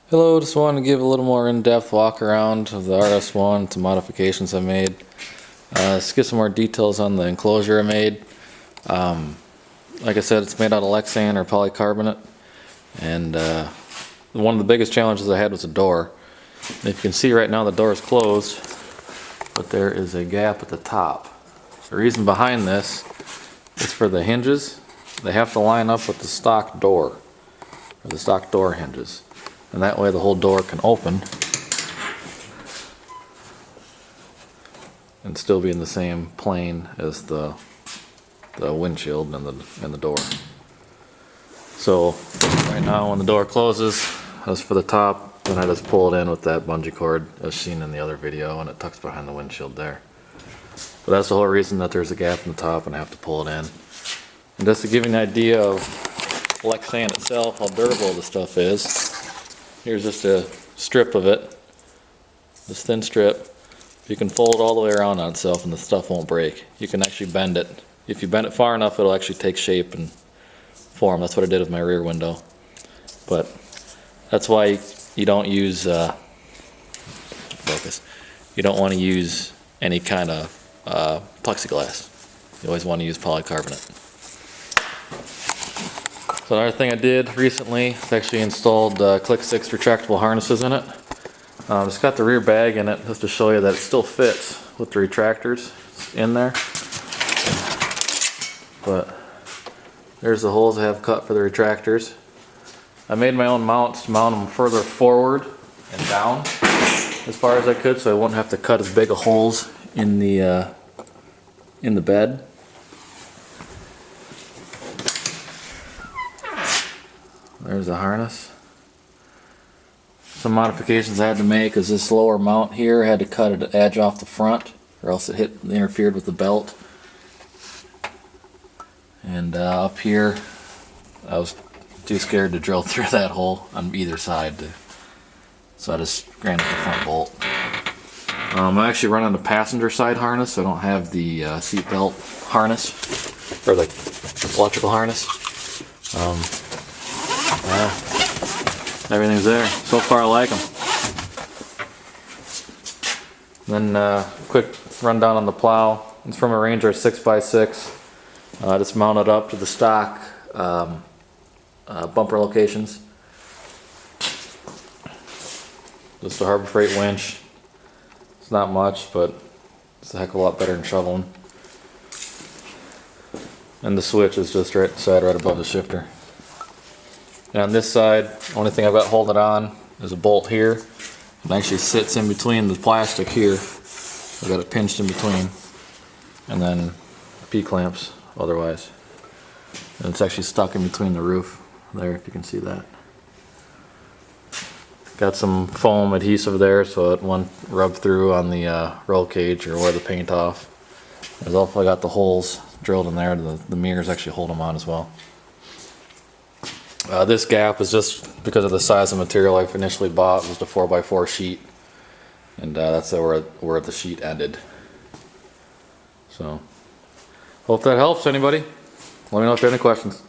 Hello, just wanted to give a little more in-depth walk around of the RS1, some modifications I made. Let's get some more details on the enclosure I made. Like I said, it's made out of Lexan or polycarbonate, and one of the biggest challenges I had was the door. And if you can see right now, the door is closed, but there is a gap at the top. The reason behind this is for the hinges. They have to line up with the stock door, or the stock door hinges. And that way the whole door can open and still be in the same plane as the windshield and the door. So right now when the door closes, as for the top, then I just pull it in with that bungee cord as seen in the other video, and it tucks behind the windshield there. But that's the whole reason that there's a gap in the top and I have to pull it in. And just to give you an idea of Lexan itself, how durable the stuff is, here's just a strip of it, this thin strip. You can fold it all the way around on itself and the stuff won't break. You can actually bend it. If you bend it far enough, it'll actually take shape and form. That's what I did with my rear window. But that's why you don't use, you don't want to use any kind of plexiglass. You always want to use polycarbonate. So another thing I did recently is actually installed Click 6 retractable harnesses in it. Just got the rear bag in it just to show you that it still fits with the retractors in there. But there's the holes I have cut for the retractors. I made my own mounts to mount them further forward and down as far as I could, so I wouldn't have to cut as big of holes in the bed. There's the harness. Some modifications I had to make is this lower mount here. I had to cut an edge off the front or else it interfered with the belt. And up here I was too scared to drill through that hole on either side, so I just ran with the front bolt. I'm actually running the passenger side harness. I don't have the seat belt harness or the electrical harness. Everything's there. So far I like them. Then quick rundown on the plow. It's from a Ranger 6x6. I just mounted up to the stock bumper locations. Just a Harbor Freight winch. It's not much, but it's a heck of a lot better than shoveling. And the switch is just right above the shifter. And on this side, the only thing I've got holding it on is a bolt here. It actually sits in between the plastic here. I've got it pinched in between. And then P-clamps otherwise. And it's actually stuck in between the roof there, if you can see that. Got some foam adhesive there so it won't rub through on the roll cage or wear the paint off. There's also got the holes drilled in there. The mirrors actually hold them on as well. This gap is just because of the size of material I initially bought. It was the 4x4 sheet, and that's where the sheet ended. So, hope that helps anybody. Let me know if you have any questions.